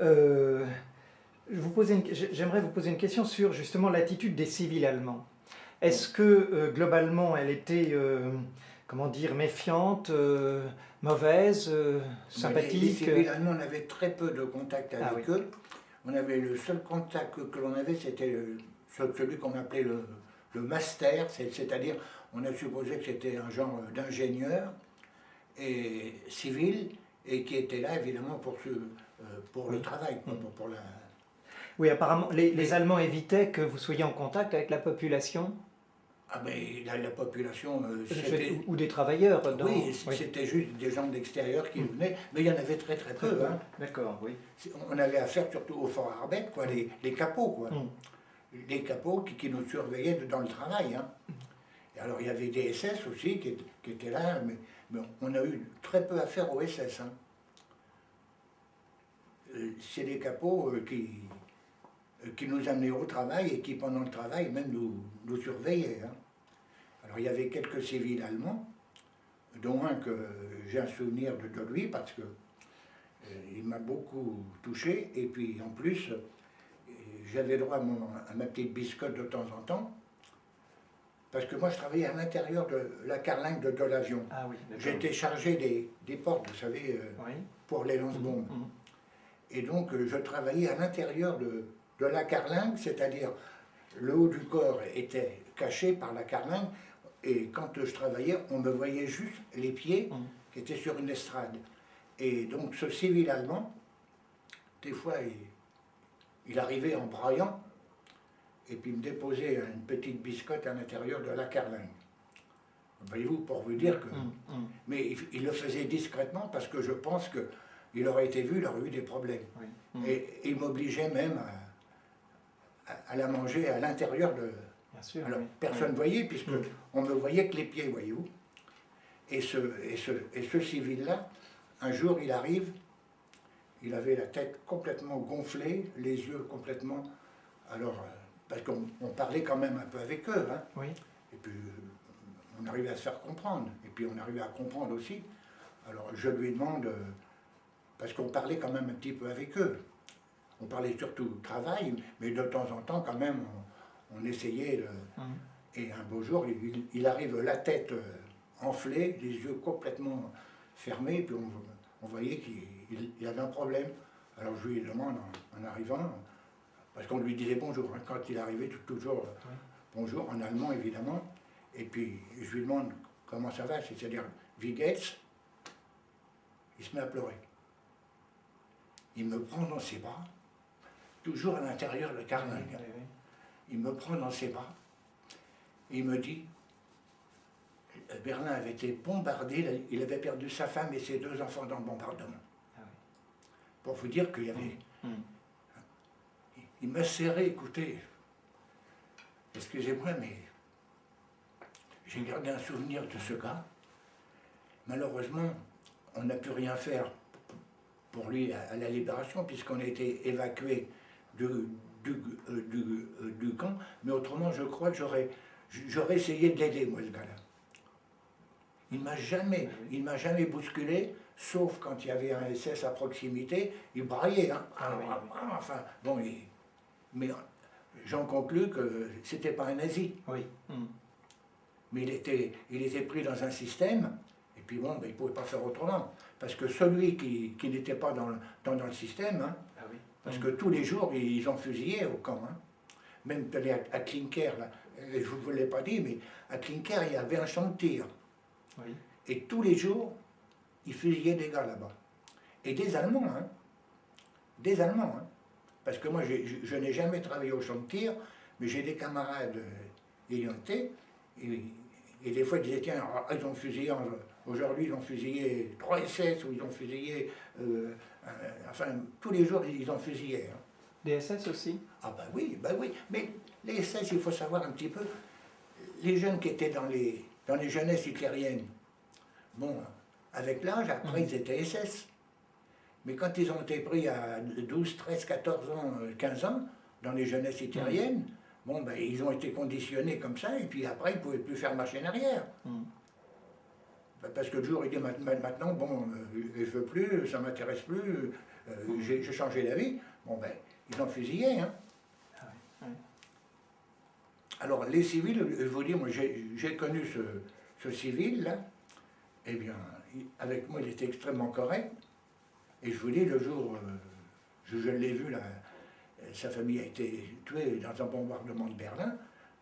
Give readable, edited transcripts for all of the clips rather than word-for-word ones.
Euh, J'aimerais vous poser une question sur justement l'attitude des civils allemands. Est-ce que globalement elle était, comment dire, méfiante, mauvaise, Les sympathique? civils allemands, on avait très peu de contact Ah oui, avec eux. On avait le seul contact que l'on avait, c'était celui qu'on appelait le master, c'est-à-dire on a supposé que c'était un genre d'ingénieur et civil et qui était là évidemment pour le oui. travail, Mm. pour la. Oui, apparemment, les Mais, Allemands évitaient que vous soyez en contact avec la population, ah mais la population, ou des travailleurs dans... oui, Oui. c'était juste des gens d'extérieur qui Mm. venaient, mais il y en avait très très peu. Hein. D'accord, oui. On avait affaire surtout au Fort Arbeck, quoi, les capots, quoi. Mm. Les capots qui nous surveillaient dans le travail. Hein. Et alors il y avait des SS aussi qui étaient là, mais on a eu très peu affaire aux SS. Hein. C'est les capots qui nous amenaient au travail et qui pendant le travail même nous surveillaient. Hein. Alors il y avait quelques civils allemands, dont un que j'ai un souvenir de lui parce que il m'a beaucoup touché et puis en plus j'avais droit à ma petite biscotte de temps en temps. Parce que moi, je travaillais à l'intérieur de la carlingue de l'avion. Ah oui, d'accord. J'étais chargé des portes, vous savez, Oui. pour les lance-bombes. Mm. Et donc, je travaillais à l'intérieur de la carlingue, c'est-à-dire le haut du corps était caché par la carlingue. Et quand je travaillais, on me voyait juste les pieds qui étaient sur une estrade. Et donc, ce civil allemand, des fois, il arrivait en braillant. Et puis me déposait une petite biscotte à l'intérieur de la carlingue. Voyez-vous, pour vous dire que... Mais il le faisait discrètement parce que je pense qu'il aurait été vu, il aurait eu des problèmes. Oui. Et il m'obligeait même à la manger à l'intérieur de... Bien sûr, Alors, oui. personne ne voyait, puisque on ne voyait que les pieds, voyez-vous. Et ce civil-là, un jour, il arrive, il avait la tête complètement gonflée, les yeux complètement... Alors... parce qu'on parlait quand même un peu avec eux, hein. Oui. Et puis on arrivait à se faire comprendre, et puis on arrivait à comprendre aussi. Alors je lui demande, parce qu'on parlait quand même un petit peu avec eux, on parlait surtout travail, mais de temps en temps quand même on essayait, et un beau jour il arrive la tête enflée, les yeux complètement fermés, puis on voyait qu'il avait un problème. Alors je lui demande en arrivant, parce qu'on lui disait bonjour, hein, quand il arrivait toujours bonjour, en allemand évidemment. Et puis je lui demande comment ça va, c'est-à-dire wie geht's? Il se met à pleurer. Il me prend dans ses bras, toujours à l'intérieur de la carlingue. Il me prend dans ses bras et il me dit, Berlin avait été bombardé, il avait perdu sa femme et ses 2 enfants dans le bombardement. Pour vous dire qu'il y avait... Il m'a serré, écoutez, excusez-moi, mais j'ai gardé un souvenir de ce gars. Malheureusement, on n'a pu rien faire pour lui à la libération, puisqu'on a été évacué du camp, mais autrement, je crois que j'aurais essayé de l'aider, moi, ce gars-là. Il m'a jamais bousculé, sauf quand il y avait un SS à proximité, il braillait, hein. Enfin, bon, mais j'en conclus que c'était pas un nazi. Oui. Mais il était pris dans un système, et puis bon, il ne pouvait pas faire autrement. Parce que celui qui n'était pas dans le système, hein, parce que tous les jours, ils ont fusillé au camp. Hein. Même à Klinker, là, je ne vous l'ai pas dit, mais à Klinker, il y avait un champ de tir. Oui. Et tous les jours, ils fusillaient des gars là-bas. Et des Allemands, hein. Des Allemands, hein. Parce que moi, je n'ai jamais travaillé au champ de tir, mais j'ai des camarades ayant été, et des fois ils disaient, tiens, ils ont fusillé, aujourd'hui ils ont fusillé 3 SS, ou ils ont fusillé, enfin, tous les jours ils ont fusillé. Hein. Des SS aussi? Ah ben oui, mais les SS, il faut savoir un petit peu, les jeunes qui étaient dans les jeunesses hitlériennes, bon, avec l'âge, après ils étaient SS. Mais quand ils ont été pris à 12, 13, 14 ans, 15 ans, dans les jeunesses hitlériennes, bon, ben, ils ont été conditionnés comme ça, et puis après, ils ne pouvaient plus faire marche en arrière. Parce que le jour, il dit maintenant, bon, je ne veux plus, ça ne m'intéresse plus, j'ai changé d'avis. Bon, ben, ils ont fusillé. Hein. Ah oui, oui. Alors, les civils, je vous dis, moi, j'ai connu ce civil-là. Eh bien, avec moi, il était extrêmement correct. Et je vous dis, le jour, je l'ai vu, là, sa famille a été tuée dans un bombardement de Berlin.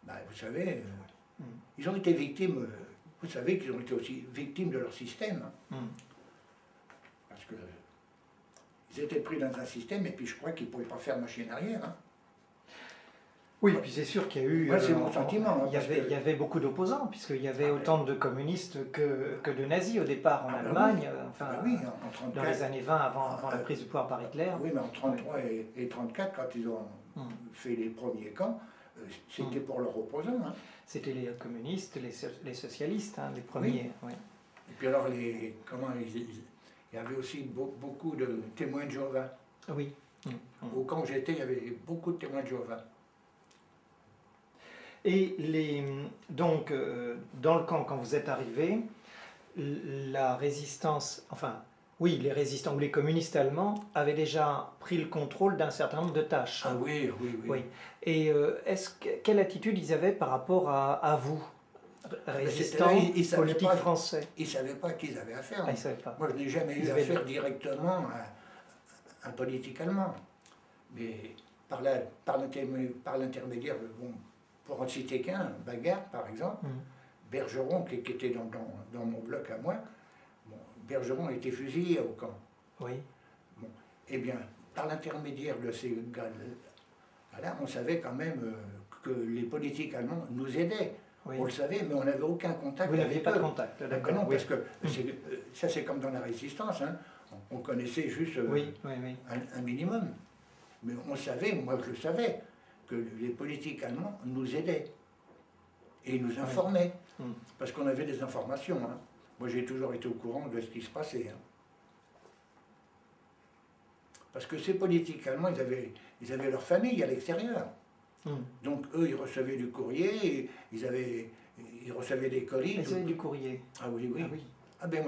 Ben, vous savez, ils ont été victimes, vous savez qu'ils ont été aussi victimes de leur système. Hein. Parce que ils étaient pris dans un système et puis je crois qu'ils ne pouvaient pas faire machine arrière. Hein. Oui, puis c'est sûr qu'il y a eu... Moi, c'est mon sentiment. Hein, il y avait beaucoup d'opposants, puisqu'il y avait autant de communistes que de nazis au départ en Allemagne, en 34, dans les années 20, avant la prise du pouvoir par Hitler. Oui, mais en 33 et 34, quand ils ont fait les premiers camps, c'était pour leurs opposants. Hein. C'était les communistes, les socialistes, hein, les premiers. Oui. Et puis alors, il y avait aussi beaucoup de témoins de Jéhovah. Oui. Au camp où j'étais, il y avait beaucoup de témoins de Jéhovah. Et donc, dans le camp, quand vous êtes arrivé, la résistance, enfin, oui, les résistants ou les communistes allemands avaient déjà pris le contrôle d'un certain nombre de tâches. Ah oui. Et quelle attitude ils avaient par rapport à vous, résistants politiques français? Ils ne savaient pas à qui ils avaient affaire. Ah, ils savaient pas. Moi, je n'ai jamais eu affaire directement à un politique allemand. Mais par l'intermédiaire de... Bon, pour en citer qu'un, Bagarre par exemple, Bergeron qui était dans mon bloc à moi, bon, Bergeron a été fusillé au camp. Oui. Bon, eh bien, par l'intermédiaire de ces gars-là, on savait quand même que les politiques allemands nous aidaient. Oui. On le savait, mais on n'avait aucun contact. Vous n'aviez pas de contact, d'accord. Non, parce que ça c'est comme dans la résistance, hein. On connaissait juste un minimum. Mais on savait, moi je le savais, que les politiques allemands nous aidaient et nous informaient, parce qu'on avait des informations. Hein. Moi, j'ai toujours été au courant de ce qui se passait. Hein. Parce que ces politiques allemands, ils avaient leur famille à l'extérieur. Donc, eux, ils recevaient du courrier, ils recevaient des colis. Ils avaient du courrier. Ah oui. Ah ben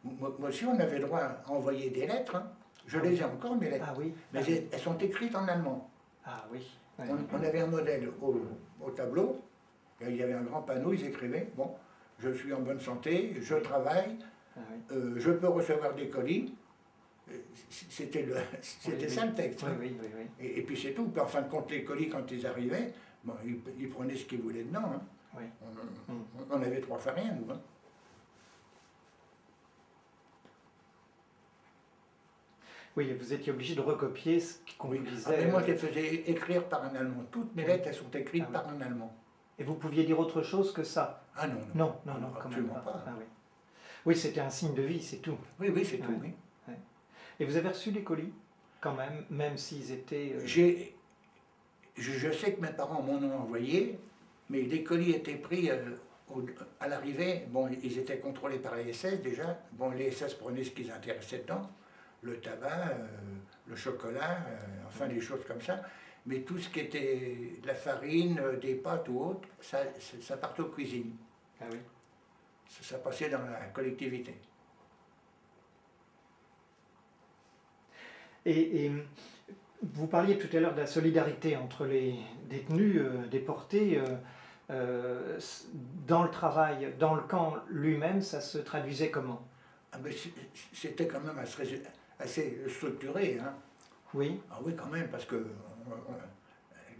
moi aussi, on avait le droit à envoyer des lettres. Hein. Je les ai encore, mes lettres. Ah oui. Mais elles sont écrites en allemand. Ah oui. On avait un modèle au tableau, il y avait un grand panneau, ils écrivaient, bon, je suis en bonne santé, je travaille, je peux recevoir des colis. C'était ça le texte. Oui. Et puis c'est tout. Puis en fin de compte, les colis, quand ils arrivaient, bon, ils prenaient ce qu'ils voulaient dedans. Hein. On avait 3 fois rien, nous. Hein. Oui, vous étiez obligé de recopier ce qu'on vous disait. Mais moi, je les faisais écrire par un Allemand. Toutes mes lettres, elles sont écrites par un Allemand. Et vous pouviez dire autre chose que ça? Ah non, quand même pas. Ah, oui, oui, c'était un signe de vie, c'est tout. Oui, c'est tout, oui. Et vous avez reçu des colis, quand même s'ils étaient... Je sais que mes parents m'en ont envoyé, mais les colis étaient pris à l'arrivée. Bon, ils étaient contrôlés par les SS déjà. Bon, les SS prenaient ce qu'ils intéressaient dedans. Le tabac, le chocolat, enfin des choses comme ça. Mais tout ce qui était de la farine, des pâtes ou autre, ça partait aux cuisines. Ah oui. Ça passait dans la collectivité. Et vous parliez tout à l'heure de la solidarité entre les détenus déportés. Dans le travail, dans le camp lui-même, ça se traduisait comment? C'était quand même assez structuré. Hein. Oui. Ah oui, quand même, parce que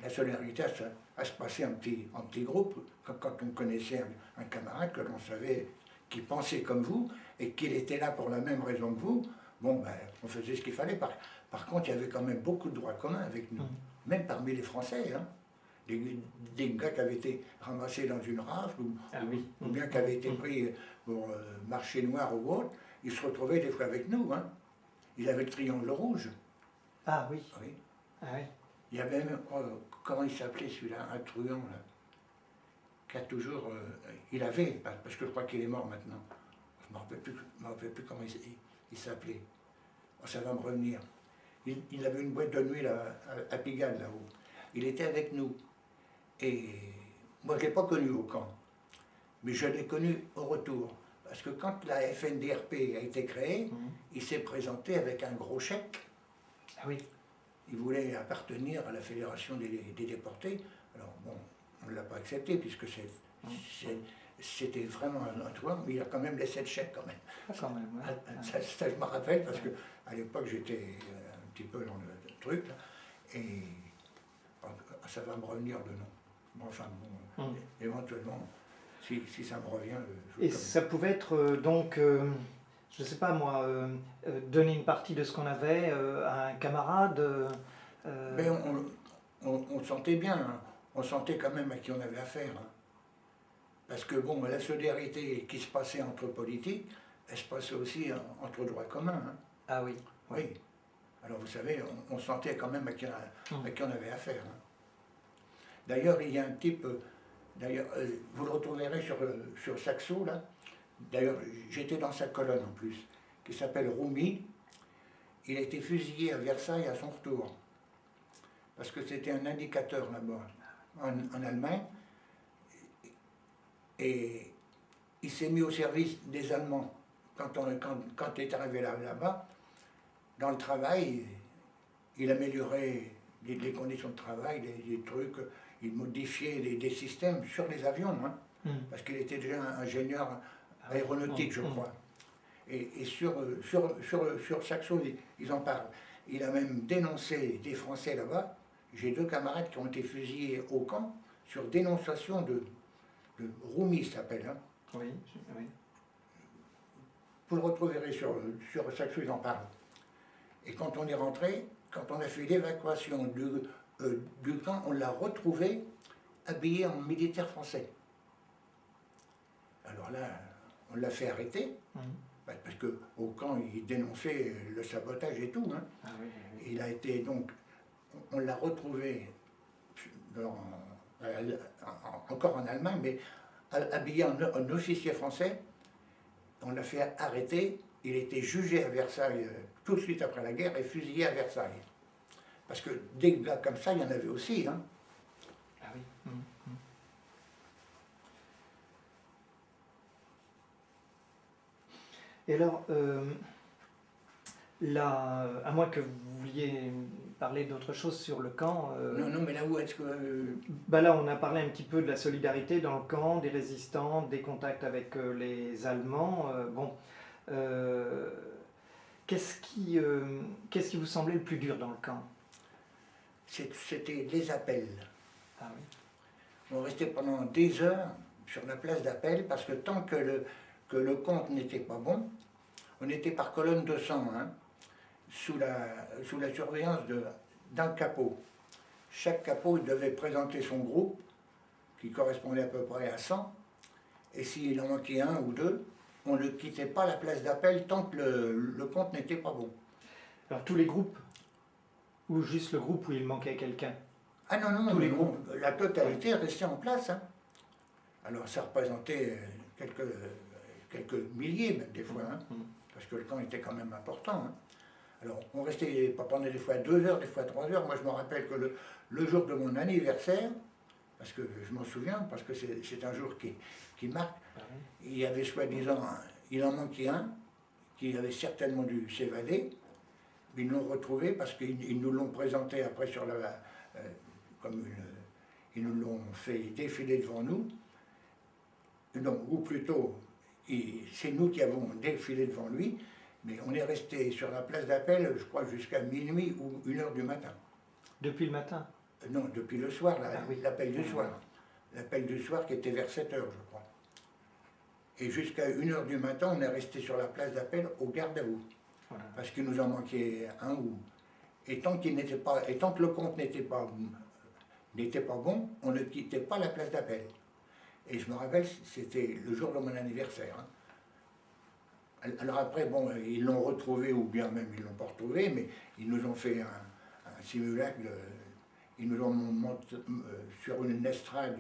la solidarité, ça se passait en petit groupe. Quand on connaissait un camarade que l'on savait qui pensait comme vous et qu'il était là pour la même raison que vous, bon, ben, on faisait ce qu'il fallait. Par contre, il y avait quand même beaucoup de droits communs avec nous, même parmi les Français. Hein. Des gars qui avaient été ramassés dans une rafle ou bien qui avaient été pris pour marché noir ou autre, ils se retrouvaient des fois avec nous. Hein. Ils avaient le triangle rouge. Ah oui. Ah oui. Il y avait même, comment il s'appelait celui-là, un truand, là, qui a toujours... il avait, parce que je crois qu'il est mort maintenant. Je ne me rappelle plus comment il s'appelait. Oh, ça va me revenir. Il avait une boîte de nuit là, à Pigalle, là-haut. Il était avec nous. Et moi, je ne l'ai pas connu au camp. Mais je l'ai connu au retour. Parce que quand la FNDRP a été créée, il s'est présenté avec un gros chèque Ah oui. Il voulait appartenir à la Fédération des déportés. Alors bon, on ne l'a pas accepté puisque c'était vraiment un truand, mais il a quand même laissé le chèque quand même. Ah, quand même, ouais. Ça, je me rappelle parce que à l'époque j'étais un petit peu dans le truc là, et ça va me revenir le nom. Bon, enfin bon, éventuellement, si ça me revient. Et ça pouvait être donc, je ne sais pas moi, donner une partie de ce qu'on avait à un camarade. Mais on sentait bien, hein. On sentait quand même à qui on avait affaire. Hein. Parce que bon, la solidarité qui se passait entre politiques, elle se passait aussi entre droits communs. Hein. Ah oui. Oui. Alors vous savez, on sentait quand même à qui on avait affaire. Hein. D'ailleurs, il y a un type, vous le retrouverez sur Saxo, là. D'ailleurs, j'étais dans sa colonne en plus, qui s'appelle Roumi. Il a été fusillé à Versailles à son retour. Parce que c'était un indicateur là-bas, en Allemagne. Et il s'est mis au service des Allemands quand il est arrivé là-bas. Dans le travail, il améliorait les conditions de travail, des trucs, il modifiait des systèmes sur les avions, hein, parce qu'il était déjà un ingénieur aéronautique, je crois. Et sur Saxo, ils en parlent. Il a même dénoncé des Français là-bas. J'ai 2 camarades qui ont été fusillés au camp sur dénonciation de Roumi, s'appelle. Hein. Oui, oui. Vous le retrouverez sur Saxo, ils en parlent. Et quand on est rentré, quand on a fait l'évacuation du camp, on l'a retrouvé habillé en militaire français. Alors là, on l'a fait arrêter, parce qu'au camp, il dénonçait le sabotage et tout. Hein. Ah oui, oui. Il a été donc, on l'a retrouvé encore en Allemagne, mais habillé en officier français. On l'a fait arrêter. Il était jugé à Versailles tout de suite après la guerre et fusillé à Versailles. Parce que des gars comme ça, il y en avait aussi. Hein. Ah oui. Et alors, là, à moins que vous vouliez parler d'autre chose sur le camp. Non, mais là où est-ce que... Bah là, on a parlé un petit peu de la solidarité dans le camp, des résistants, des contacts avec les Allemands. Qu'est-ce qui vous semblait le plus dur dans le camp? C'était les appels. Ah oui. On restait pendant des heures sur la place d'appel parce que tant que le compte n'était pas bon, on était par colonne de 100, hein, sous la surveillance d'un capot. Chaque capot devait présenter son groupe, qui correspondait à peu près à 100, et s'il en manquait un ou deux, on ne quittait pas la place d'appel tant que le compte n'était pas bon. Alors tous les groupes? Ou juste le groupe où il manquait quelqu'un? Ah non, tous les groupes. La totalité restait en place. Hein. Alors ça représentait quelques milliers même des fois, hein, parce que le camp était quand même important. Hein. Alors on restait pendant des fois 2 heures, des fois 3 heures. Moi je me rappelle que le jour de mon anniversaire, parce que je m'en souviens, parce que c'est un jour qui marque, il y avait soi-disant, il en manquait un, qui avait certainement dû s'évader. Ils l'ont retrouvé parce qu'ils nous l'ont présenté après sur ils nous l'ont fait défiler devant nous. Non, ou plutôt, c'est nous qui avons défilé devant lui, mais on est resté sur la place d'appel, je crois, jusqu'à minuit ou 1h du matin. Depuis le matin? Non, depuis le soir, l'appel du soir. Oui. L'appel du soir qui était vers 7h, je crois. Et jusqu'à 1h du matin, on est resté sur la place d'appel au garde à vous. Voilà. Parce qu'il nous en manquait un ou... Et tant que le compte n'était pas bon, on ne quittait pas la place d'appel. Et je me rappelle, c'était le jour de mon anniversaire. Hein. Alors après, bon, ils l'ont retrouvé, ou bien même ils ne l'ont pas retrouvé, mais ils nous ont fait un simulacre, ils nous ont monté sur une estrade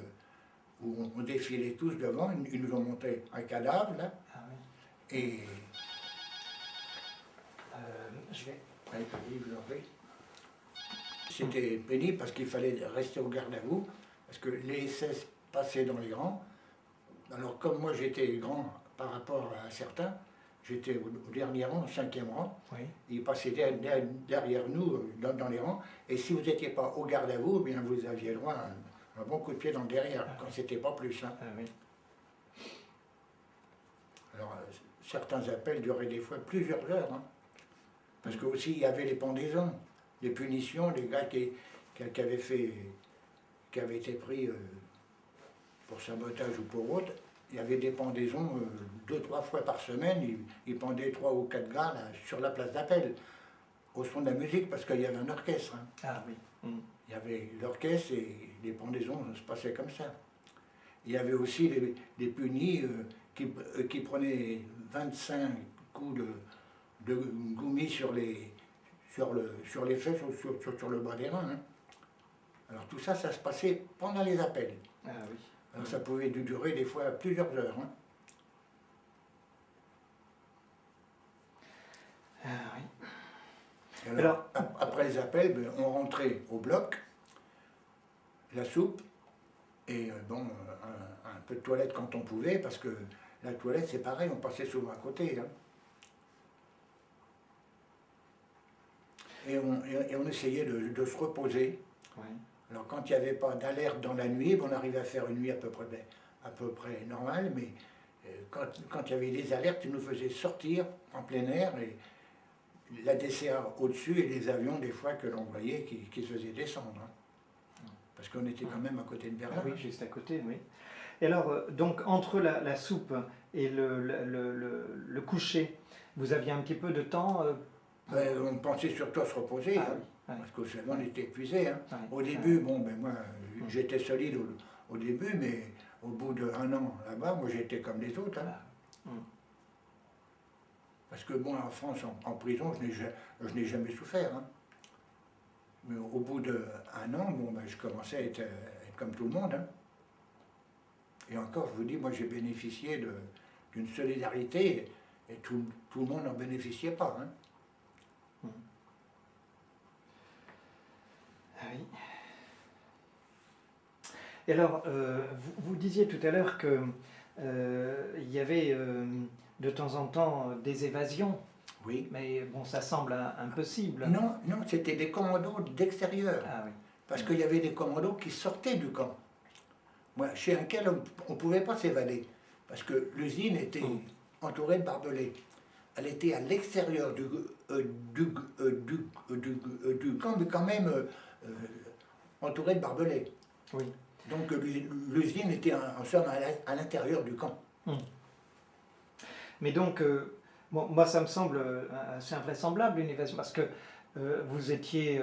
où on défilait tous devant, ils nous ont monté un cadavre, là, et... Je vais... Allez, je vous en prie. C'était pénible parce qu'il fallait rester au garde à vous, parce que les SS passaient dans les rangs. Alors comme moi j'étais grand par rapport à certains, J'étais au dernier rang, au 5e rang. Oui. Ils passaient derrière nous dans les rangs. Et si vous n'étiez pas au garde à vous, eh bien vous aviez droit à un bon coup de pied dans le derrière, quand c'était pas plus. Hein. Ah oui. Alors, certains appels duraient des fois plusieurs heures. Hein. Parce que aussi, il y avait les pendaisons, les punitions, les gars qui avaient été pris pour sabotage ou pour autre. Il y avait des pendaisons 2-3 fois par semaine. Ils pendaient 3 ou 4 gars là, sur la place d'appel, au son de la musique, parce qu'il y avait un orchestre. Hein. Ah oui. Il y avait l'orchestre et les pendaisons se passaient comme ça. Il y avait aussi les punis qui prenaient 25 coups de goumis sur les fesses ou sur le bas des reins. Hein. Alors tout ça, ça se passait pendant les appels. Ah oui. Alors ça pouvait durer des fois plusieurs heures. Hein. Ah oui. Alors, après les appels, ben, on rentrait au bloc, la soupe, et un peu de toilette quand on pouvait, parce que la toilette c'est pareil, on passait souvent à côté. Hein. Et on essayait de se reposer. Oui. Alors quand il n'y avait pas d'alerte dans la nuit, on arrivait à faire une nuit à peu près normale, mais quand il y avait des alertes, ils nous faisaient sortir en plein air, et la DCA au-dessus et les avions des fois que l'on voyait qui se faisaient descendre. Hein. Parce qu'on était quand même à côté de Berlin. Ah oui, juste à côté, oui. Et alors, donc, entre la soupe et le coucher, vous aviez un petit peu de temps On pensait surtout à se reposer, Ah hein, oui, oui. parce qu'au savon, on était épuisé. Hein. Oui, Au début, bon, ben moi, j'étais solide au début, mais au bout d'1 an là-bas, moi j'étais comme les autres. Hein. Parce que moi, en France, en prison, je n'ai jamais souffert. Hein. Mais au bout d'1 an, bon, ben, je commençais à être comme tout le monde. Hein. Et encore, je vous dis, moi j'ai bénéficié d'une solidarité, et tout le monde n'en bénéficiait pas. Hein. Ah oui. Et alors, vous disiez tout à l'heure que il y avait de temps en temps des évasions. Oui. Mais bon, ça semble impossible. Non, c'était des commandos d'extérieur. Ah oui. Parce qu'il y avait des commandos qui sortaient du camp. Moi, chez unquel on ne pouvait pas s'évader. Parce que l'usine était entourée de barbelés. Elle était à l'extérieur du camp, mais quand même entourée de barbelés. Oui. Donc l'usine était en somme à l'intérieur du camp. Mais donc, bon, moi ça me semble assez invraisemblable une évasion, parce que vous étiez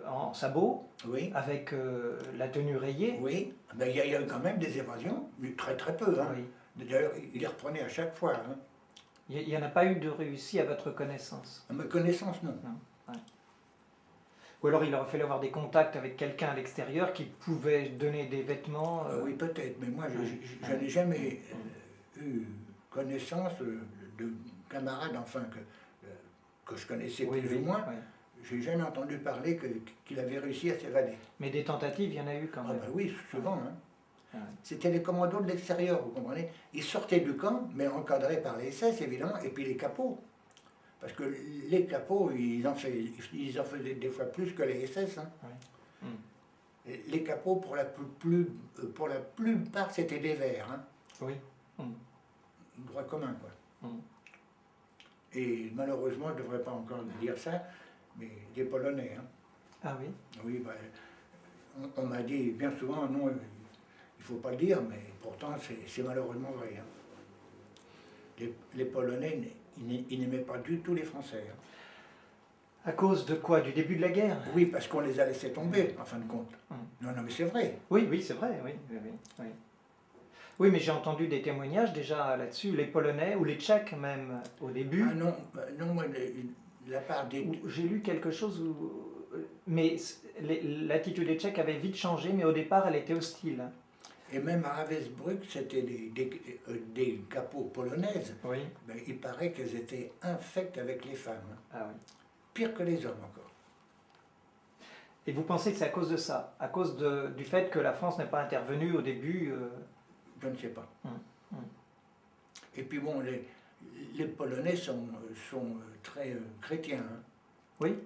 en sabot, Oui. avec la tenue rayée. Oui, ben, il y a eu quand même des évasions, mais très très peu. Hein. Oui. D'ailleurs, il les reprenait à chaque fois. Hein. Il n'y en a pas eu de réussi à votre connaissance? À ma connaissance, non. Ouais. Ou alors il aurait fallu avoir des contacts avec quelqu'un à l'extérieur qui pouvait donner des vêtements. Oui, peut-être, mais moi je n'ai jamais eu connaissance de camarades, enfin, que je connaissais plus ou moins. Oui. J'ai jamais entendu parler qu'il avait réussi à s'évader. Mais des tentatives, il y en a eu quand Ah même. ben oui, souvent. Hein. Ouais. C'était les commandos de l'extérieur, vous comprenez. Ils sortaient du camp, mais encadrés par les SS, évidemment, et puis les capots. Parce que les capots, ils en faisaient des fois plus que les SS. Hein. Oui. Et les capots, pour la plupart, c'était des Verts. Hein. Oui. Droit commun, quoi. Et malheureusement, je ne devrais pas encore dire ça, mais des Polonais. Hein. Ah oui. Oui, ben, on m'a dit bien souvent, non, il ne faut pas le dire, mais pourtant c'est malheureusement vrai. Hein. Les Polonais, ils n'aimaient pas du tout les Français. Hein. À cause de quoi? Du début de la guerre? Oui, parce qu'on les a laissés tomber, en fin de compte. Non, mais c'est vrai. Oui, c'est vrai, oui. Oui, mais j'ai entendu des témoignages déjà là-dessus, les Polonais ou les Tchèques même, au début. Ah non, moi, la part des... J'ai lu quelque chose où... Mais l'attitude des Tchèques avait vite changé, mais au départ, elle était hostile. Et même à Ravensbrück, c'était des capots polonaises. Oui. Ben, il paraît qu'elles étaient infectes avec les femmes. Ah oui. Pire que les hommes encore. Et vous pensez que c'est à cause de ça? À cause du fait que la France n'est pas intervenue au début Je ne sais pas. Et puis bon, les Polonais sont très chrétiens. Hein. Oui.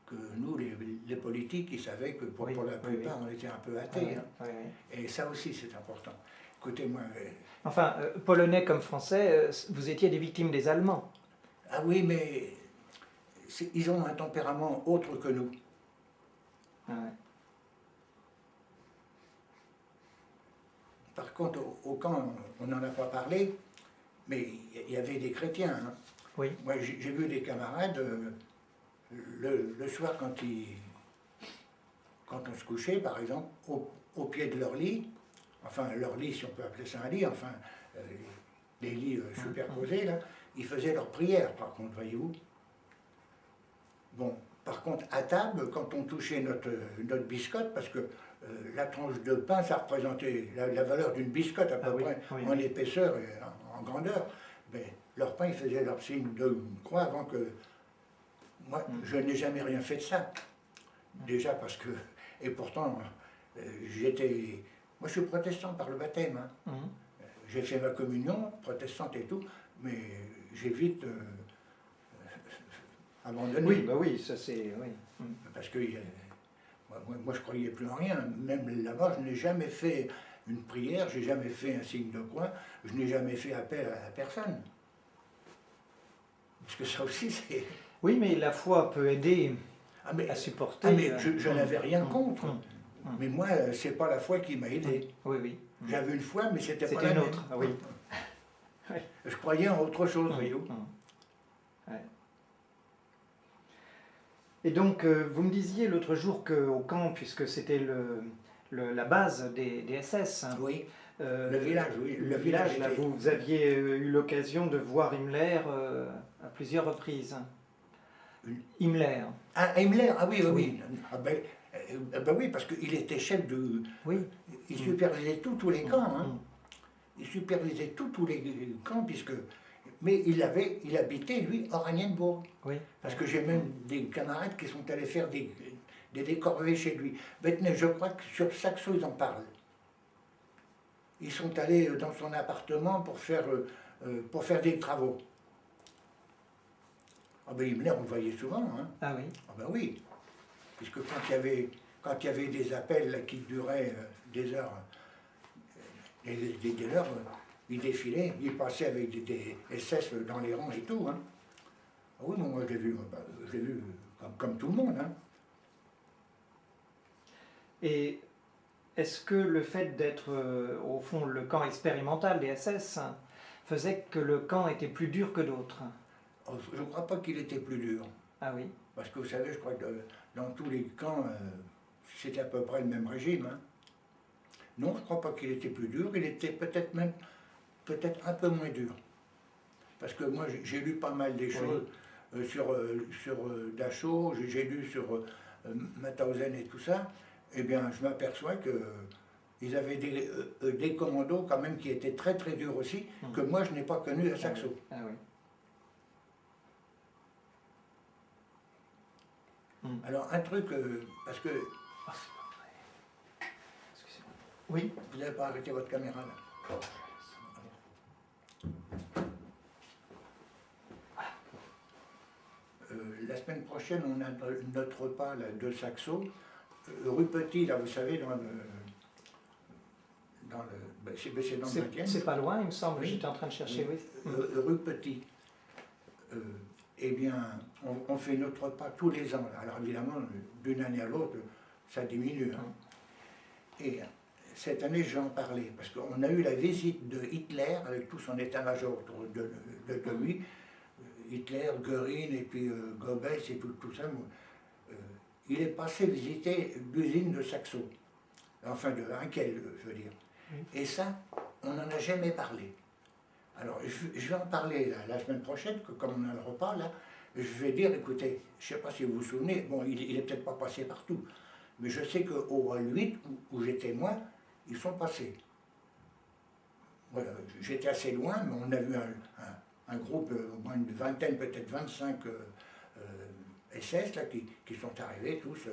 Que nous, les politiques, ils savaient que pour la plupart, on était un peu athées. Hein. Et ça aussi, c'est important. Écoutez, moi... Enfin, polonais comme français, vous étiez des victimes des Allemands. Ah oui, mais ils ont un tempérament autre que nous. Ah ouais. Par contre, au camp, on n'en a pas parlé, mais il y avait des chrétiens. Hein. Oui. Moi, j'ai vu des camarades, le soir, quand on se couchait, par exemple, au pied de leur lit, enfin, leur lit, si on peut appeler ça un lit, enfin, les lits superposés, là, ils faisaient leur prière, par contre, voyez-vous. Bon, par contre, à table, quand on touchait notre biscotte, parce que la tranche de pain, ça représentait la valeur d'une biscotte à peu près, en épaisseur et en grandeur, ben, leur pain, ils faisaient leur signe de croix avant que... Moi, je n'ai jamais rien fait de ça. Déjà parce que... Et pourtant, j'étais... Moi, je suis protestant par le baptême. Hein. J'ai fait ma communion, protestante et tout, mais j'ai vite abandonné. Oui, bah oui, ça c'est... Oui. Parce que moi, je croyais plus en rien. Même là-bas, je n'ai jamais fait une prière, j'ai jamais fait un signe de croix, je n'ai jamais fait appel à personne. Parce que ça aussi, c'est... Oui, mais la foi peut aider à supporter... Ah, mais je n'avais rien contre. Mais moi, c'est pas la foi qui m'a aidé. Oui, oui. J'avais une foi, mais c'était pas la une autre. Ah, oui. Je croyais en autre chose, voyez-vous. Ouais. Et donc, vous me disiez l'autre jour qu'au camp, puisque c'était la base des SS, hein, oui. Le village, oui. Le village, là, vous aviez eu l'occasion de voir Himmler à plusieurs reprises. Himmler. Ah, Himmler, ah oui, oui, oui. Ah, ben oui, parce qu'il était chef de... Oui. Il supervisait tous les camps. Hein. Il supervisait tous les camps, puisque... Mais il habitait, lui, Oranienburg. Oui. Parce que j'ai même des camarades qui sont allés faire des décorvées chez lui. Maintenant, je crois que sur Saxo, ils en parlent. Ils sont allés dans son appartement pour faire des travaux. Ah ben Himmler, on le voyait souvent. Hein. Ah oui. Ah ben oui. Puisque quand il y avait des appels là, qui duraient des heures, il défilait, il passait avec des SS dans les rangs et tout. Hein. Ah oui, moi je l'ai vu comme tout le monde. Hein. Et est-ce que le fait d'être, au fond, le camp expérimental des SS faisait que le camp était plus dur que d'autres? Je ne crois pas qu'il était plus dur. Ah oui. Parce que vous savez, je crois que dans tous les camps, c'était à peu près le même régime. Hein. Non, je ne crois pas qu'il était plus dur, il était peut-être un peu moins dur. Parce que moi, j'ai lu pas mal des choses sur Dachau, j'ai lu sur Mauthausen et tout ça. Eh bien, je m'aperçois qu'ils avaient des commandos quand même qui étaient très très durs aussi, que moi je n'ai pas connus à Saxo. Ah oui. Alors, un truc, parce que... Ah, c'est pas vrai. Excusez-moi. Oui. Vous n'avez pas arrêté votre caméra là. La semaine prochaine, on a notre repas là, de Saxo, rue Petit, là, vous savez, dans le c'est dans le 20e. C'est pas loin, il me semble, oui. J'étais en train de chercher, oui. Rue Petit. Eh bien, on fait notre repas tous les ans. Alors évidemment, d'une année à l'autre, ça diminue. Hein. Et cette année, je vais en parler, parce qu'on a eu la visite de Hitler, avec tout son état-major autour de lui, Hitler, Göring, et puis Goebbels et tout ça. Il est passé visiter l'usine de Saxo, enfin de Hinkel, je veux dire. Et ça, on n'en a jamais parlé. Alors, je vais en parler là, la semaine prochaine, comme on a le repas, là, je vais dire, écoutez, je ne sais pas si vous vous souvenez, bon, il n'est peut-être pas passé partout, mais je sais qu'au Hall 8, où j'étais moi, ils sont passés. Voilà, j'étais assez loin, mais on a vu un groupe, au moins une vingtaine, peut-être 25 SS, là, qui sont arrivés tous,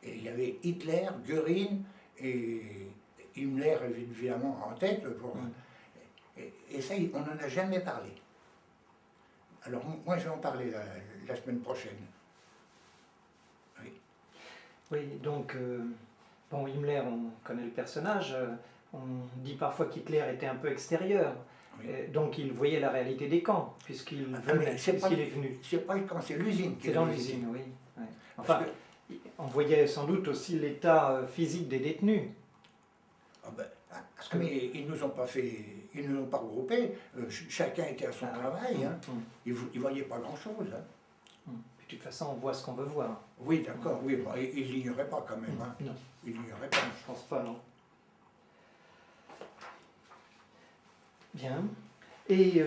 et il y avait Hitler, Göring et Himmler, évidemment, en tête, pour... Et ça, on n'en a jamais parlé. Alors moi je vais en parler la semaine prochaine. Oui. Oui, donc, bon, Himmler, on connaît le personnage, on dit parfois qu'Hitler était un peu extérieur, Oui. donc il voyait la réalité des camps, puisqu'il Ah, mais c'est pas, est venu. c'est pas le camp, c'est l'usine qui C'est est dans visitée. l'usine, oui. Ouais. Parce Enfin, que- on voyait sans doute aussi l'état physique des détenus. Parce que mais ils nous ont pas fait, ils nous ont pas regroupés. Chacun était à son travail. Hein. Ils ne voyaient pas grand-chose. Hein. Puis, de toute façon, on voit ce qu'on veut voir. Oui, d'accord. Oui, bon, ils l'ignoraient pas quand même. Hein. Non, Ils l'ignoraient pas. je pense pas, non. Bien. Et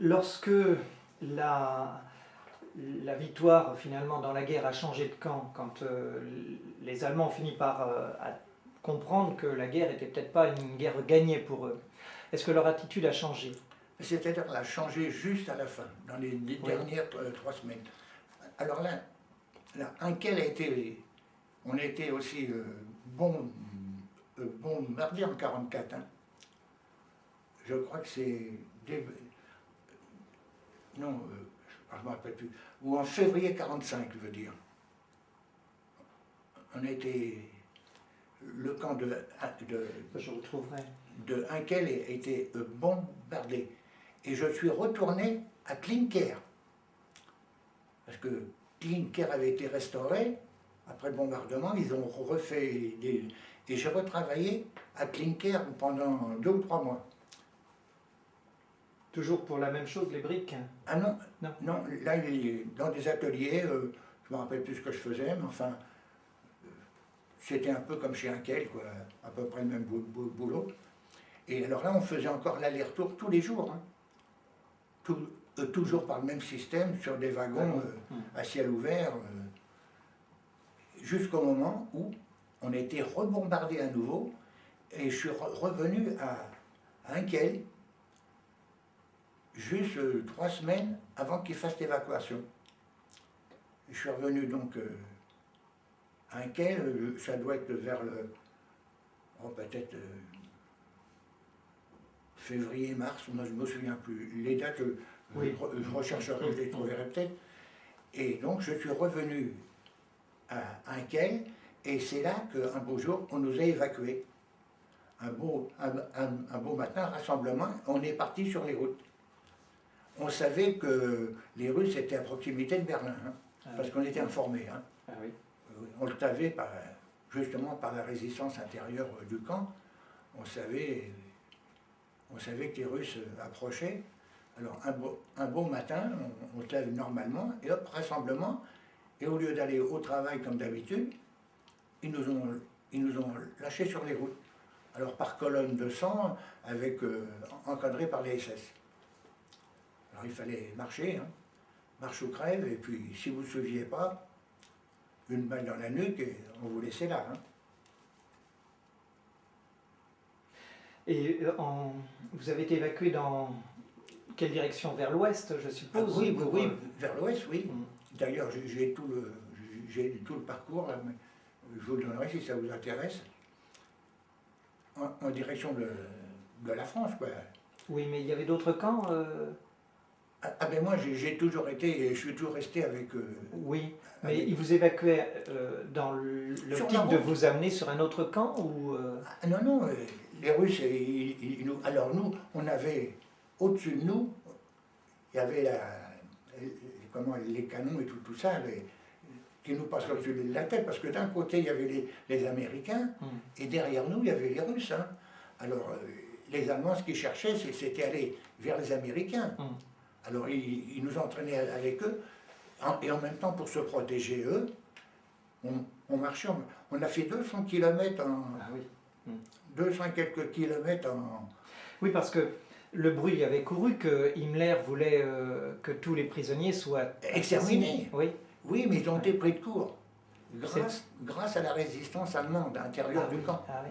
lorsque la victoire finalement dans la guerre a changé de camp, quand les Allemands ont fini par à comprendre que la guerre n'était peut-être pas une guerre gagnée pour eux, est-ce que leur attitude a changé? C'est-à-dire qu'elle a changé juste à la fin, dans les dernières 3 semaines. Alors là, Inkel a été, on a été aussi bombardé en 1944. Hein. Je crois que c'est... non, je ne me rappelle plus. Ou en février 1945, je veux dire. On a été... Le camp Je retrouverai. de Inkel a été bombardé. Et je suis retourné à Klinker. Parce que Klinker avait été restauré. Après le bombardement, ils ont refait des... Et j'ai retravaillé à Klinker pendant 2 ou 3 mois. Toujours pour la même chose, les briques? Ah non, Non. non, là, dans des ateliers, je ne me rappelle plus ce que je faisais, mais enfin, c'était un peu comme chez Inkel, quoi, à peu près le même boulot. Et alors là, on faisait encore l'aller-retour tous les jours. Hein. Toujours par le même système, sur des wagons à ciel ouvert, jusqu'au moment où on a été rebombardé à nouveau, et je suis revenu à Inkel, juste 3 semaines avant qu'ils fassent l'évacuation. Je suis revenu donc à Inkel, ça doit être vers le... peut-être février-mars, je ne me souviens plus. Les dates, je rechercherai, je les trouverai peut-être. Et donc je suis revenu à Inkel, et c'est là qu'un beau jour, on nous a évacués. Un beau matin, rassemblement, on est parti sur les routes. On savait que les Russes étaient à proximité de Berlin, hein, parce qu'on était informés. Hein. Ah oui. On le savait justement par la résistance intérieure du camp. On savait que les Russes approchaient. Alors un beau matin, on se lève normalement, et hop, rassemblement, et au lieu d'aller au travail comme d'habitude, ils nous ont lâchés sur les routes. Alors par colonne de sang, encadrés par les SS. Alors il fallait marcher, hein, marche ou crève, et puis si vous ne suiviez pas, une balle dans la nuque et on vous laissait là. Hein. Et vous avez été évacué dans quelle direction? Vers l'ouest, je suppose? Ah, oui, vers l'ouest, oui. Mm. D'ailleurs, j'ai tout le parcours, là, mais je vous le donnerai si ça vous intéresse, en direction de la France, quoi. Oui, mais il y avait d'autres camps Ah ben moi, j'ai toujours été, et je suis toujours resté avec... oui, mais avec... ils vous évacuaient dans l'optique de vous amener sur un autre camp ou Ah, non, non, les Russes, alors nous, on avait, au-dessus de nous, il y avait les canons et tout ça, qui nous passaient au-dessus de la tête, parce que d'un côté, il y avait les Américains, et derrière nous, il y avait les Russes. Hein. Alors, les Allemands, ce qu'ils cherchaient, c'était aller vers les Américains. Alors, ils nous entraînaient avec eux, et en même temps, pour se protéger eux, on marchait, on a fait 200 km en... Ah oui. 200 quelques kilomètres en... Oui, parce que le bruit avait couru que Himmler voulait que tous les prisonniers soient exterminés. Oui. Oui, mais ils ont été pris de court, grâce à la résistance allemande à l'intérieur du camp. Ah oui.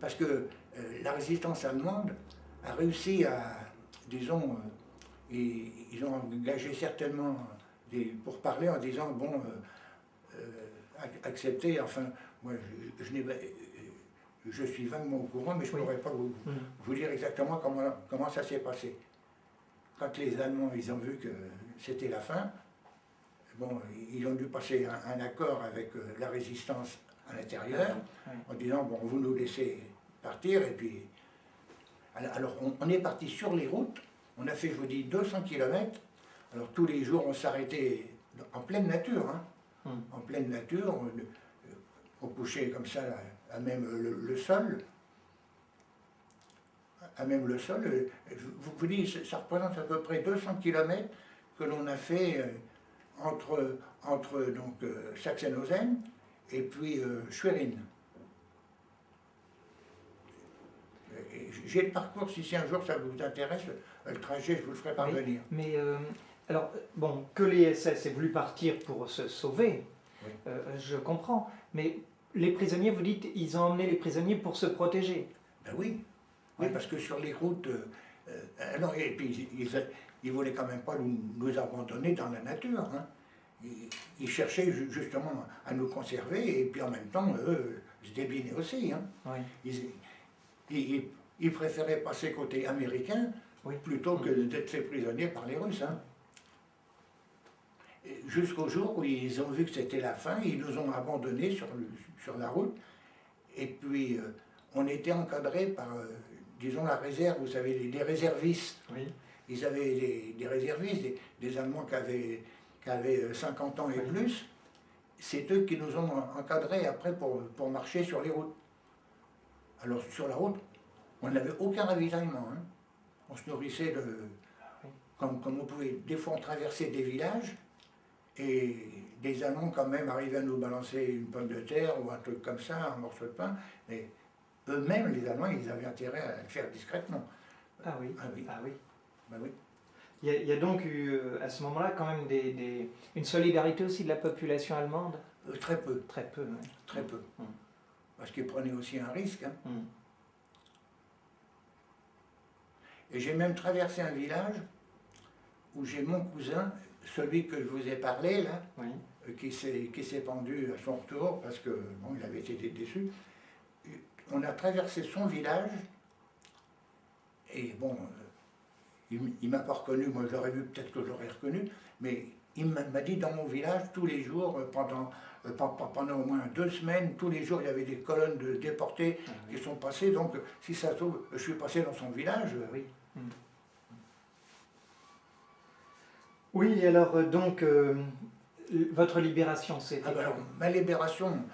Parce que la résistance allemande a réussi à, disons, ils ont engagé certainement pour parler en disant, bon, accepter, enfin, moi je suis vaguement au courant, mais je ne Oui. pourrais pas vous dire exactement comment ça s'est passé. Quand les Allemands ils ont vu que c'était la fin, bon, ils ont dû passer un accord avec la résistance à l'intérieur, en disant, bon, vous nous laissez partir, et puis... Alors, on est parti sur les routes, on a fait, je vous dis, 200 km, alors tous les jours, on s'arrêtait en pleine nature, hein, en pleine nature, on couchait comme ça, à même le sol, à même le sol, vous dites, ça représente à peu près 200 km que l'on a fait entre donc, Sachsenhausen et puis Schwerin. J'ai le parcours, si un jour ça vous intéresse, le trajet, je vous le ferai parvenir. Mais alors, bon, que les SS aient voulu partir pour se sauver, Oui. je comprends, mais les prisonniers, vous dites, ils ont emmené les prisonniers pour se protéger. Ben oui. Oui, parce que sur les routes, alors, et puis ils voulaient quand même pas nous abandonner dans la nature. Hein. Ils cherchaient justement à nous conserver, et puis en même temps, eux, se débinaient aussi. Hein. Oui. Ils préféraient passer côté américain plutôt que d'être faits prisonniers par les Russes. Hein. Jusqu'au jour où ils ont vu que c'était la fin, ils nous ont abandonnés sur la route, et puis on était encadrés par... disons la réserve, vous savez, les réservistes. Oui. Ils avaient des réservistes, des Allemands qui avaient 50 ans et plus. C'est eux qui nous ont encadrés après pour marcher sur les routes. Alors sur la route, on n'avait aucun ravitaillement. Hein. On se nourrissait comme on pouvait. Des fois on traversait des villages et des Allemands quand même arrivaient à nous balancer une pomme de terre ou un truc comme ça, un morceau de pain. Mais eux-mêmes, les Allemands, ils avaient intérêt à le faire discrètement. Ah oui. Ah oui. Ah oui. Ben oui. Il y a donc eu, à ce moment-là, quand même une solidarité aussi de la population allemande. Très peu. Très peu, oui. Très peu. Parce qu'ils prenaient aussi un risque. Hein. Et j'ai même traversé un village où j'ai mon cousin, celui que je vous ai parlé, là, qui s'est pendu à son retour parce que, bon, il avait été déçu. On a traversé son village, et bon, il m'a pas reconnu, moi je l'aurais vu, peut-être que je l'aurais reconnu, mais il m'a dit dans mon village, tous les jours, pendant au moins 2 semaines, tous les jours il y avait des colonnes de déportés qui sont passées, donc si ça se trouve, je suis passé dans son village. Oui. Oui, alors donc, votre libération, c'était... Ma libération,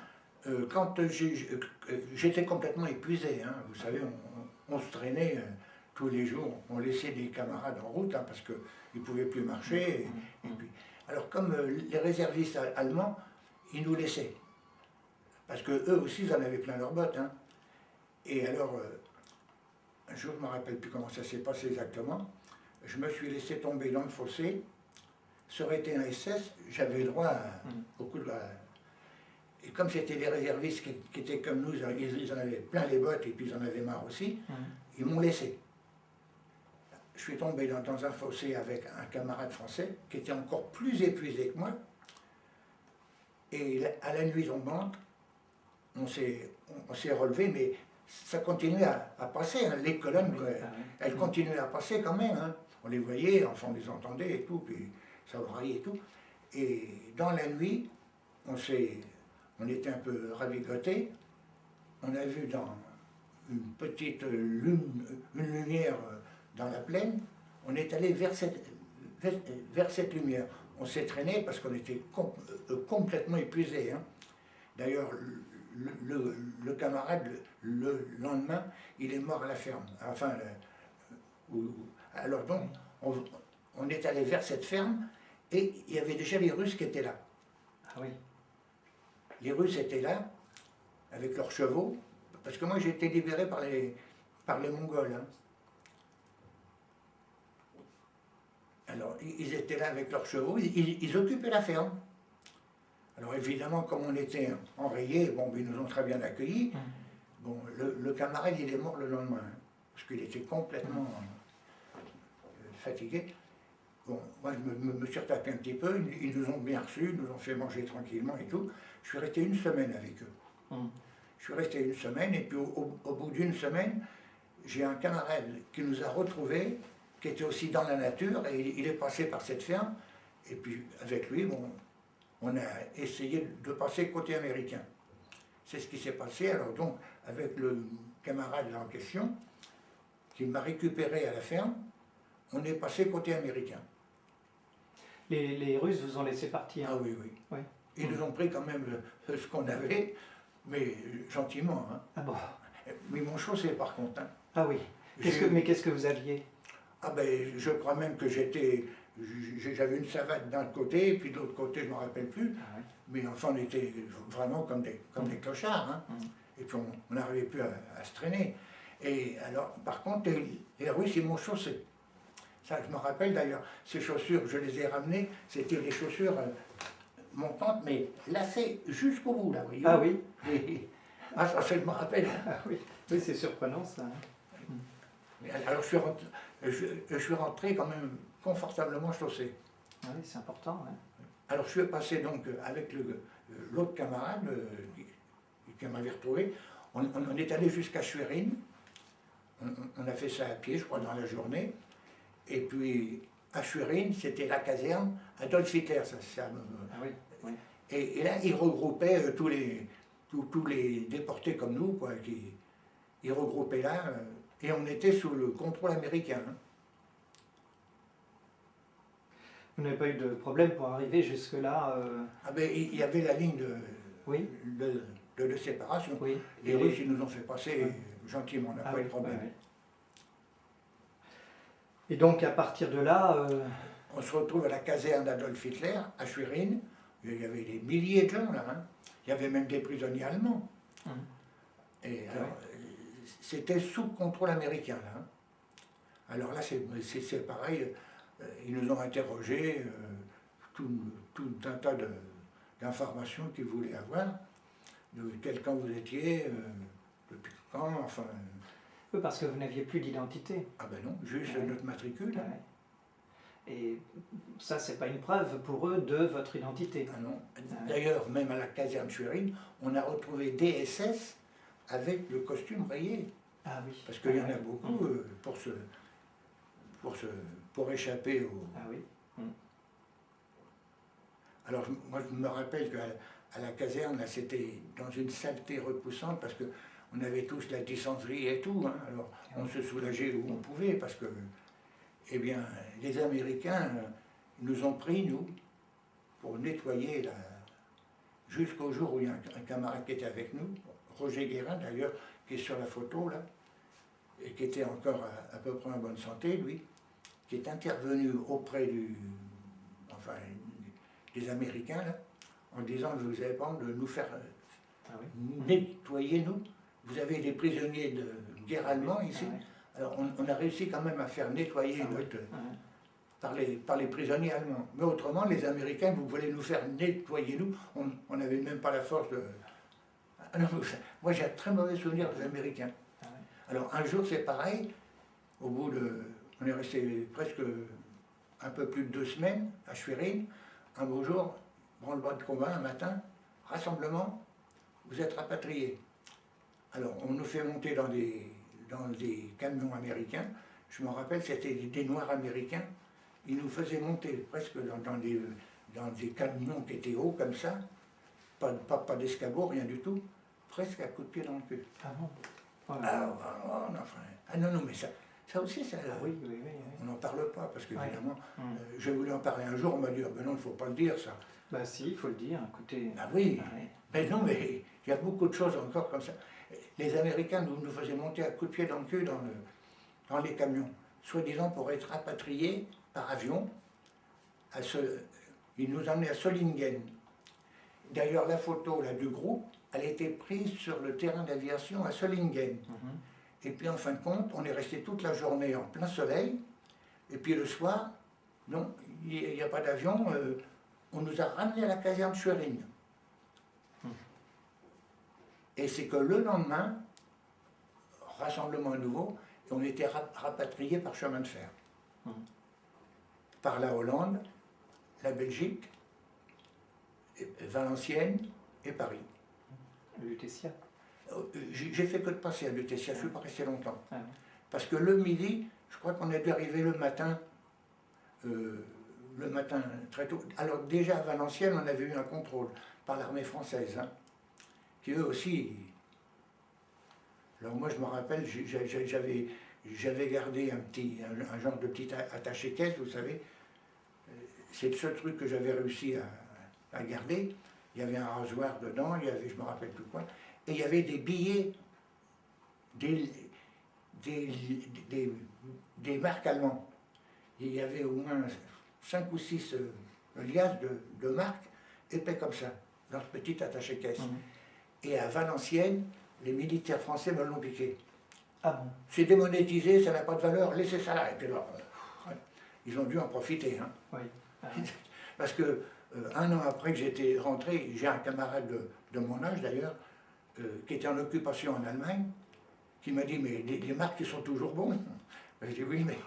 quand j'étais complètement épuisé, hein, vous savez, on se traînait tous les jours, on laissait des camarades en route, hein, parce qu'ils ne pouvaient plus marcher. Et puis, alors comme les réservistes allemands, ils nous laissaient, parce qu'eux aussi, ils en avaient plein leurs bottes. Hein. Et alors, un jour, je ne me rappelle plus comment ça s'est passé exactement, je me suis laissé tomber dans le fossé. Ça aurait été un SS, j'avais le droit au coup de la... Et comme c'était des réservistes qui étaient comme nous, ils en avaient plein les bottes et puis ils en avaient marre aussi, ils m'ont laissé. Je suis tombé dans un fossé avec un camarade français qui était encore plus épuisé que moi. Et à la nuit tombante, on s'est relevé, mais ça continuait à passer. Hein. Les colonnes, elles continuaient à passer quand même. Hein. On les voyait, enfin on les entendait et tout, puis ça braillait et tout. Et dans la nuit, on était un peu ravigotés. On a vu dans une petite lumière dans la plaine. On est allé vers cette lumière. On s'est traîné parce qu'on était complètement épuisés. Hein. D'ailleurs, le camarade, le lendemain, il est mort à la ferme. Enfin, alors donc, on est allé vers cette ferme et il y avait déjà les Russes qui étaient là. Ah oui. Les Russes étaient là, avec leurs chevaux, parce que moi j'ai été libéré par les Mongols. Hein. Alors, ils étaient là avec leurs chevaux, ils occupaient la ferme. Alors évidemment, comme on était enrayés, bon, ils nous ont très bien accueillis. Bon, le camarade, il est mort le lendemain, hein, parce qu'il était complètement fatigué. Bon, moi, je me suis retapé un petit peu, ils nous ont bien reçus, nous ont fait manger tranquillement et tout. Je suis resté 1 semaine avec eux. Je suis resté une semaine, et puis au bout d'une semaine, j'ai un camarade qui nous a retrouvés, qui était aussi dans la nature, et il est passé par cette ferme, et puis avec lui, bon, on a essayé de passer côté américain. C'est ce qui s'est passé. Alors donc, avec le camarade là en question, qui m'a récupéré à la ferme, on est passé côté américain. Les Russes vous ont laissé partir? Ah oui, oui. Oui. Ils nous ont pris quand même ce qu'on avait, mais gentiment. Hein. Ah bon? Mais ils m'ont chaussé par contre. Hein. Ah oui. Mais qu'est-ce que vous aviez? Ah ben, je crois même que j'avais une savate d'un côté, et puis de l'autre côté, je ne me rappelle plus. Ah oui. Mais enfin, on était vraiment comme des clochards. Hein. Et puis on n'arrivait plus à se traîner. Et alors, par contre, les Russes, ils m'ont chaussé. Ça, je me rappelle d'ailleurs, ces chaussures, je les ai ramenées, c'était des chaussures montantes, mais lacées jusqu'au bout, là, vous voyez. Ah oui. Ah, ça, je me rappelle. Ah oui, oui, c'est surprenant ça. Hein. Alors, je suis rentré quand même confortablement chaussé. Ah oui, c'est important. Hein. Alors, je suis passé donc avec l'autre camarade qui m'avait retrouvé. On est allé jusqu'à Schwerin. On a fait ça à pied, je crois, dans la journée. Et puis, à Schwerin, c'était la caserne Adolf Hitler. Ah oui, oui. Et là, ils regroupaient tous les déportés comme nous, quoi. Ils regroupaient là, et on était sous le contrôle américain. Hein. Vous n'avez pas eu de problème pour arriver jusque-là Ah ben, il y avait la ligne Oui. de séparation. Oui. Les Russes, ils nous ont fait passer gentiment, on n'a pas eu de problème. Oui. Et donc, à partir de là... On se retrouve à la caserne d'Adolf Hitler, à Schwerin. Il y avait des milliers de gens là. Hein. Il y avait même des prisonniers allemands. Et alors, c'était sous contrôle américain là. Hein. Alors là, c'est pareil. Ils nous ont interrogés, tout un tas d'informations qu'ils voulaient avoir. De quel camp vous étiez, depuis quand, enfin... Oui, parce que vous n'aviez plus d'identité. Ah ben non, juste notre matricule. Ouais. Et ça, c'est pas une preuve pour eux de votre identité. Ah non. D'ailleurs, même à la caserne Schwerin, on a retrouvé des SS avec le costume rayé. Ah oui. Parce qu'il y en a beaucoup pour échapper au... Ah oui. Alors, moi, je me rappelle qu'à la caserne, là, c'était dans une saleté repoussante parce qu'on avait tous la dysenterie et tout. Hein. Alors, on se soulageait où on pouvait parce que, eh bien, les Américains nous ont pris, nous, pour nettoyer jusqu'au jour où il y a un camarade qui était avec nous, Roger Guérin d'ailleurs, qui est sur la photo là, et qui était encore à peu près en bonne santé, lui, qui est intervenu auprès des Américains, là, en disant, vous avez pas honte de nous faire nettoyer, nous. Vous avez des prisonniers de guerre allemands ici. Alors on a réussi quand même à faire nettoyer par les prisonniers allemands. Mais autrement, les Américains, vous voulez nous faire nettoyer, nous. On n'avait même pas la force de... Ah non, moi j'ai un très mauvais souvenir des Américains. Alors un jour c'est pareil, au bout de... On est resté presque un peu plus de 2 semaines à Schwerin. Un beau jour, branle-bas de combat, un matin, rassemblement, vous êtes rapatriés. Alors on nous fait monter dans des camions américains. Je me rappelle, c'était des Noirs américains. Ils nous faisaient monter presque dans des camions qui étaient hauts comme ça, pas d'escabeau, rien du tout, presque à coups de pied dans le cul. Ah bon? Ah non, mais ça aussi, ça, oui. on n'en parle pas, parce qu'évidemment, j'ai voulu en parler un jour, on m'a dit, ben non, il ne faut pas le dire, ça. Bah si, il faut le dire, écoutez. Ah oui, mais non, mais il y a beaucoup de choses encore comme ça. Les Américains nous faisaient monter à coups de pied dans le cul dans les camions, soi-disant pour être rapatriés par avion. Ils nous emmenaient à Solingen. D'ailleurs, la photo là, du groupe, elle était prise sur le terrain d'aviation à Solingen. Et puis en fin de compte, on est resté toute la journée en plein soleil. Et puis le soir, non, il n'y a pas d'avion, on nous a ramenés à la caserne Schwerin. Et c'est que le lendemain, rassemblement à nouveau, et on était rapatriés par chemin de fer. Par la Hollande, la Belgique, Valenciennes et Paris. Lutetia. J'ai fait que de passer à Lutetia, je ne suis pas resté longtemps. Ah, Parce que le midi, je crois qu'on a dû arriver le matin très tôt. Alors déjà à Valenciennes, on avait eu un contrôle par l'armée française, hein, qui eux aussi... Alors moi je me rappelle, j'avais gardé un genre de petit attaché-caisse, vous savez. C'est le seul truc que j'avais réussi à garder. Il y avait un rasoir dedans, il y avait, je ne me rappelle plus quoi, et il y avait des billets, des marques allemandes. Il y avait au moins 5 ou 6 liasses de marques épais comme ça, dans ce petit attaché-caisse. Et à Valenciennes, les militaires français me l'ont piqué. Ah bon? C'est démonétisé, ça n'a pas de valeur, laissez ça là. Et puis alors, ils ont dû en profiter. Hein. Oui. Ah. Parce que un an après que j'étais rentré, j'ai un camarade de mon âge d'ailleurs, qui était en occupation en Allemagne, qui m'a dit, mais les marques ils sont toujours bons. J'ai dit oui, mais...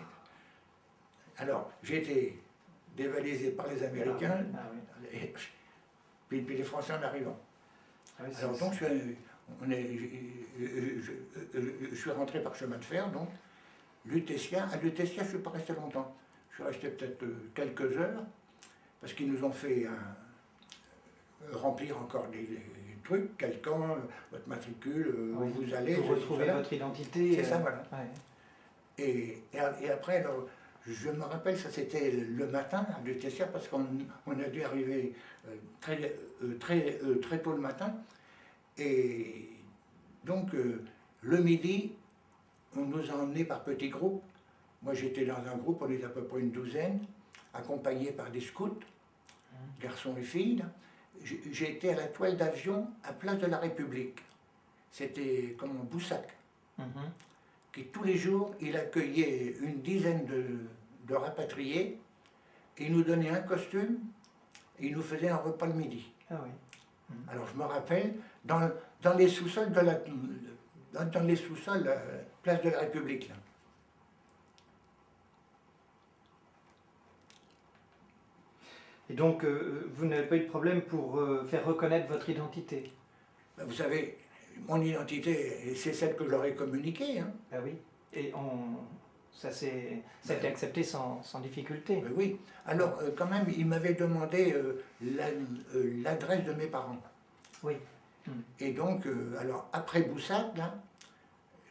Alors, j'ai été dévalisé par les Américains, et puis les Français en arrivant. Ah oui, alors donc, je suis rentré par chemin de fer, donc, Lutetia. À Lutetia, je ne suis pas resté longtemps. Je suis resté peut-être quelques heures, parce qu'ils nous ont fait remplir encore des trucs, quel camp, votre matricule, où vous allez. Vous retrouvez votre identité. C'est ça, voilà. Ouais. Et après, alors, je me rappelle, ça c'était le matin à Lutetia, parce qu'on a dû arriver très tôt le matin. Et donc, le midi, on nous a emmenés par petits groupes. Moi, j'étais dans un groupe, on était à peu près une douzaine, accompagnés par des scouts, garçons et filles. J'ai été à la toile d'avion à Place de la République. C'était comme un Boussac, qui tous les jours, il accueillait une dizaine de rapatriés, et il nous donnait un costume, et il nous faisait un repas le midi. Ah oui. Alors je me rappelle, dans les sous-sols Place de la République, là. Et donc, vous n'avez pas eu de problème pour faire reconnaître votre identité? Ben, vous savez, mon identité, c'est celle que je leur ai communiquée. Hein. Ah oui. Et ça s'est accepté sans difficulté. Ben oui. Alors, quand même, ils m'avaient demandé l'adresse de mes parents. Oui. Et donc, alors, après Boussac, là,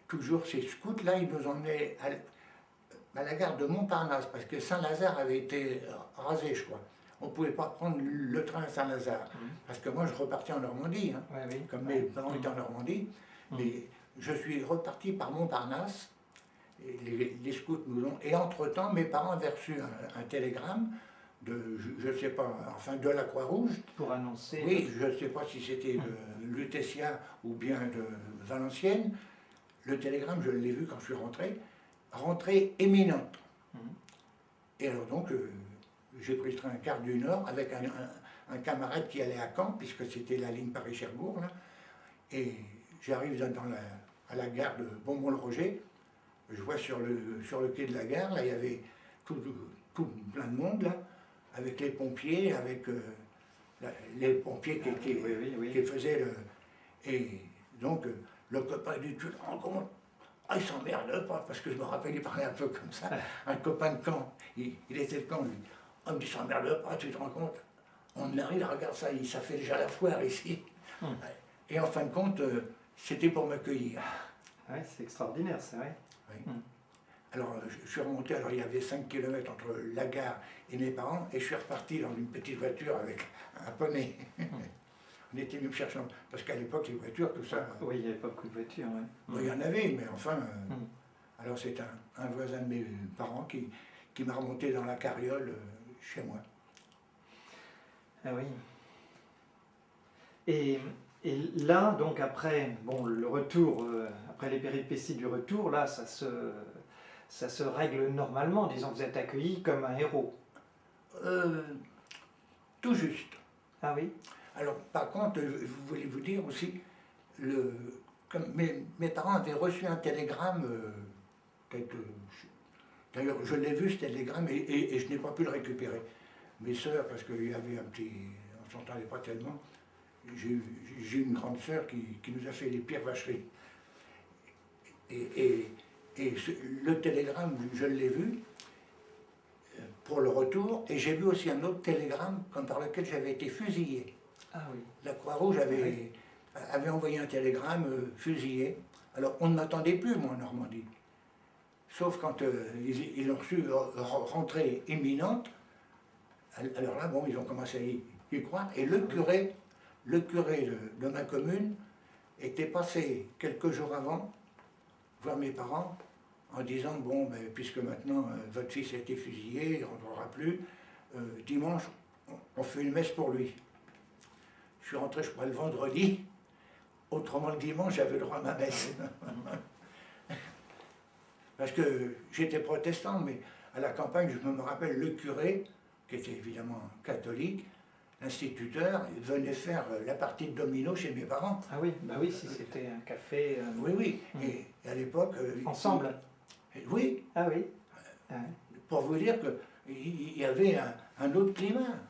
toujours ces scouts-là, ils nous emmenaient à la gare de Montparnasse, parce que Saint-Lazare avait été rasé, je crois. On ne pouvait pas prendre le train à Saint-Lazare, parce que moi, je repartais en Normandie, hein, Oui. comme mes parents étaient en Normandie. Mais je suis reparti par Montparnasse, et les scouts nous ont... Et entre-temps, mes parents avaient reçu un télégramme de, je ne sais pas, enfin de la Croix-Rouge. Pour annoncer... Oui, je ne sais pas si c'était de Lutetia ou bien de Valenciennes. Le télégramme, je l'ai vu quand je suis rentré. Rentrée éminente. Et alors donc, j'ai pris le train Gare du Nord avec un camarade qui allait à Caen, puisque c'était la ligne Paris-Cherbourg. Et j'arrive à la gare de Beaumont-le-Roger. Je vois sur le quai de la gare, là, il y avait tout plein de monde, là, avec les pompiers, avec les pompiers qui faisaient le... Et donc, le copain du tu te rends compte? Ah, il s'emmerde pas, parce que je me rappelle, il parlait un peu comme ça. Un copain de Caen, il était de Caen, lui. Ah, mais il s'emmerde pas, tu te rends compte? On arrive, regarde ça, ça fait déjà la foire ici. Et en fin de compte, c'était pour m'accueillir. Oui, c'est extraordinaire, c'est vrai. Oui. Alors, je suis remonté, alors il y avait 5 km entre la gare et mes parents, et je suis reparti dans une petite voiture avec un poney. On était venu me chercher, parce qu'à l'époque, les voitures, tout ça... Oui, il n'y avait pas beaucoup de voitures, oui. Bon, il y en avait, mais enfin... Alors c'est un voisin de mes parents qui m'a remonté dans la carriole chez moi. Ah oui. Et là, donc après, bon, le retour, après les péripéties du retour, là, ça se règle normalement, disons, vous êtes accueilli comme un héros. Tout juste. Ah oui. Alors, par contre, je voulais vous dire aussi, comme mes parents avaient reçu un télégramme, d'ailleurs, je l'ai vu ce télégramme et je n'ai pas pu le récupérer. Mes sœurs, parce qu'il y avait un petit... on ne s'entendait pas tellement, j'ai une grande sœur qui nous a fait les pires vacheries. Et, le télégramme, je l'ai vu pour le retour, et j'ai vu aussi un autre télégramme comme par lequel j'avais été fusillé. Ah oui. La Croix-Rouge avait envoyé un télégramme fusillé. Alors on ne m'attendait plus, moi, en Normandie. Sauf quand ils ont reçu rentrée imminente. Alors là, bon, ils ont commencé à y croire. Et le curé de ma commune était passé quelques jours avant voir mes parents en disant, bon, ben, puisque maintenant votre fils a été fusillé, il ne rentrera plus, dimanche, on fait une messe pour lui. Je suis rentré, je crois, le vendredi. Autrement, le dimanche, j'avais le droit à ma messe. Parce que j'étais protestant, mais à la campagne, je me rappelle, le curé, qui était évidemment catholique, l'instituteur, venait faire la partie de domino chez mes parents. Ah oui, bah oui, si c'était un café. Oui, oui. Et à l'époque... Ensemble. Oui. Ah oui. Pour vous dire qu'il y avait un autre climat.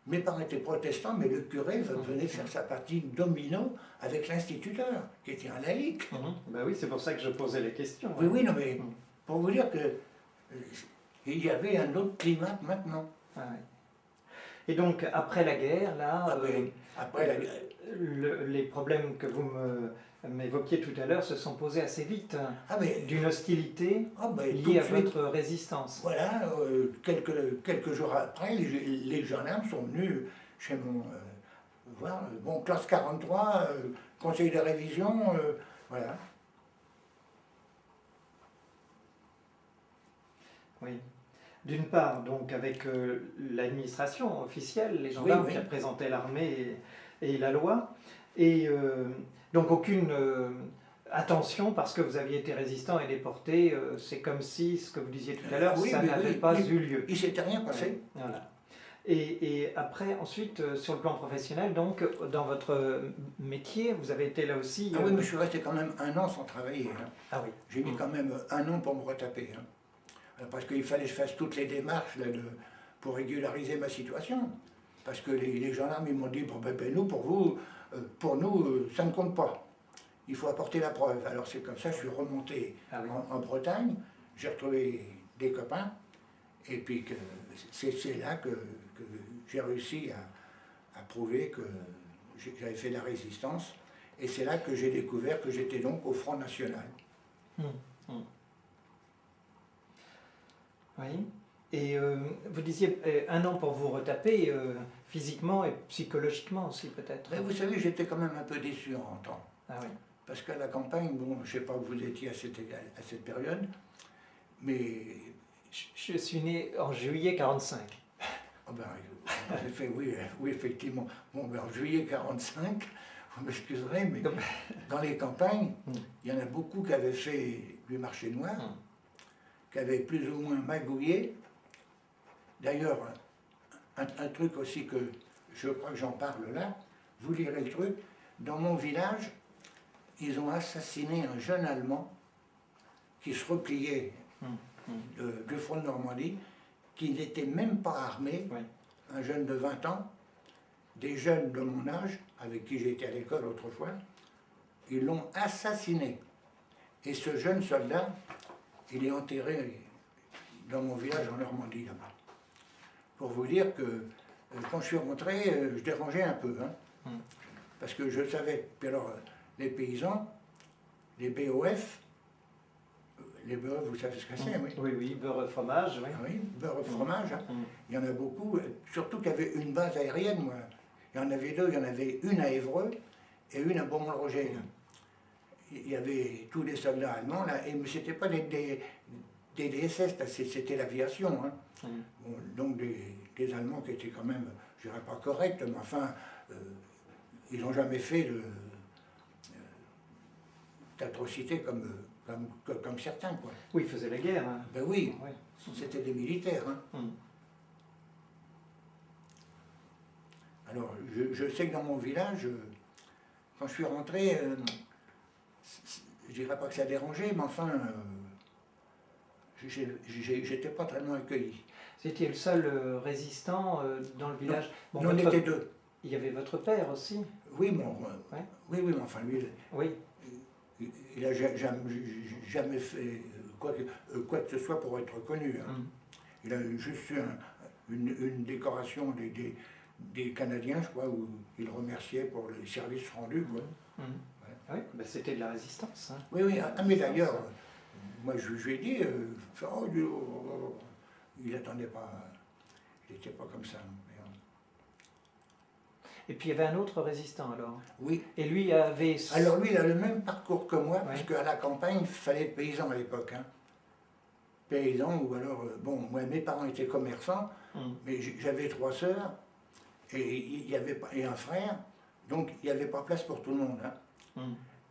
Mes parents étaient protestants, mais le curé venait faire sa partie domino avec l'instituteur, qui était un laïc. Ben oui, c'est pour ça que je posais les questions. Oui, oui, non, mais pour vous dire que il y avait un autre climat que maintenant. Ah oui. Et donc, après la guerre, là, après la guerre, les problèmes que vous m'évoquiez tout à l'heure se sont posés assez vite, d'une hostilité liée à votre résistance. Voilà, quelques jours après, les gendarmes sont venus chez mon... voir, bon, classe 43, conseil de révision, voilà. Oui. D'une part, donc, avec l'administration officielle, les gendarmes qui représentaient l'armée et la loi, et donc aucune attention parce que vous aviez été résistant et déporté, c'est comme si, ce que vous disiez tout à l'heure, ça n'avait pas eu lieu. Il ne s'était rien passé. Voilà. Et après, ensuite, sur le plan professionnel, donc, dans votre métier, vous avez été là aussi... Ah oui, mais je suis resté quand même 1 an sans travailler. Hein. Ah oui. J'ai mis quand même 1 an pour me retaper. Hein. Parce qu'il fallait que je fasse toutes les démarches là, pour régulariser ma situation. Parce que les gendarmes, ils m'ont dit, bon, ben, nous, pour nous, ça ne compte pas. Il faut apporter la preuve. Alors c'est comme ça, je suis remonté en Bretagne, j'ai retrouvé des copains, et puis c'est là que j'ai réussi à prouver que j'avais fait de la résistance, et c'est là que j'ai découvert que j'étais donc au Front National. Oui. Et vous disiez 1 an pour vous retaper, physiquement et psychologiquement aussi peut-être. Mais vous savez, j'étais quand même un peu déçu en rentrant. Ah oui. Parce qu'à la campagne, bon, je ne sais pas où vous étiez à cette période, mais... Je suis né en juillet 45. Oh ben, en effet, oui, effectivement. Bon, ben, en juillet 45, vous m'excuserez, mais dans les campagnes, il y en a beaucoup qui avaient fait du marché noir, qui avaient plus ou moins magouillé. D'ailleurs, un truc aussi que je crois que j'en parle là, vous lirez le truc, dans mon village, ils ont assassiné un jeune Allemand qui se repliait du front de Normandie, qui n'était même pas armé, un jeune de 20 ans, des jeunes de mon âge, avec qui j'étais à l'école autrefois, ils l'ont assassiné. Et ce jeune soldat, il est enterré dans mon village en Normandie, là-bas. Pour vous dire que quand je suis rentré, je dérangeais un peu, hein, parce que je savais, puis alors les paysans, les BOF, les BOF, vous savez ce que c'est, oui. Oui, oui, beurre fromage, oui. Ah oui, beurre fromage, hein. Il y en a beaucoup, surtout qu'il y avait une base aérienne, moi. Il y en avait 2, il y en avait une à Évreux et une à Beaumont-le-Roger. Il y avait tous les soldats allemands, là, et c'était pas des DSS, c'était l'aviation, hein. Bon, donc des Allemands qui étaient quand même, je dirais pas corrects, mais enfin, ils n'ont jamais fait d'atrocités comme certains, quoi. Oui, ils faisaient la guerre. Hein. Ben oui, c'était des militaires. Hein. Alors, je sais que dans mon village, quand je suis rentré, je dirais pas que ça dérangeait, mais enfin, j'étais pas tellement accueilli. C'était le seul résistant dans le village. Non, on était 2. Il y avait votre père aussi. Oui, Ouais. oui, mais enfin, lui, Oui. il n'a jamais fait quoi que ce soit pour être reconnu. Hein. Mm. Il a juste eu une décoration des Canadiens, je crois, où il remerciait pour les services rendus. Quoi. Mm. Ouais. Oui, ben, c'était de la résistance. Hein. Oui, oui, mais d'ailleurs, moi je lui ai dit, il n'attendait pas, il n'était pas comme ça. Et puis il y avait un autre résistant alors. Oui. Et lui avait. Alors lui, il a le même parcours que moi, Ouais. parce qu'à la campagne, il fallait être paysan à l'époque. Hein. Paysan, ou alors, bon, moi, mes parents étaient commerçants, mais j'avais 3 sœurs, et il y avait pas, et un frère, donc il n'y avait pas place pour tout le monde. Hein.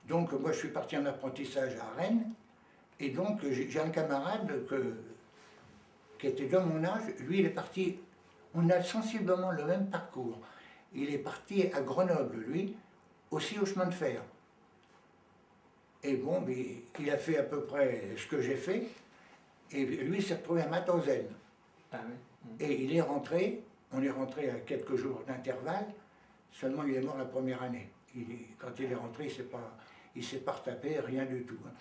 Donc moi, je suis parti en apprentissage à Rennes, et donc j'ai un camarade qui était de mon âge, lui, il est parti, on a sensiblement le même parcours. Il est parti à Grenoble, lui, aussi au chemin de fer. Et bon, mais il a fait à peu près ce que j'ai fait, et lui s'est retrouvé à Matauzen. Ah oui. Et il est rentré, on est rentré à quelques jours d'intervalle, seulement il est mort la première année. Quand il est rentré, il s'est pas retapé, rien du tout. Hein.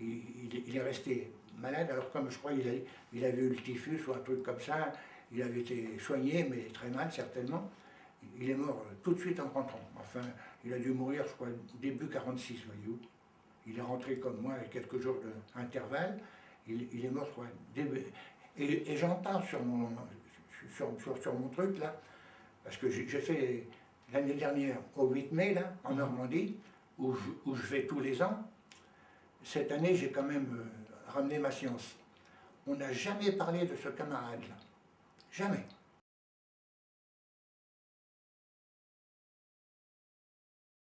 Il est resté malade, alors comme je crois il avait eu le typhus ou un truc comme ça, il avait été soigné, mais très mal certainement. Il est mort tout de suite en rentrant. Enfin, il a dû mourir, je crois, début 46, voyez-vous. Il est rentré comme moi avec quelques jours d'intervalle. Il est mort, je crois, début. Et j'en parle sur mon truc, là, parce que j'ai fait l'année dernière, au 8 mai, là, en Normandie, où je vais tous les ans. Cette année, j'ai quand même ramené ma science. On n'a jamais parlé de ce camarade-là. Jamais.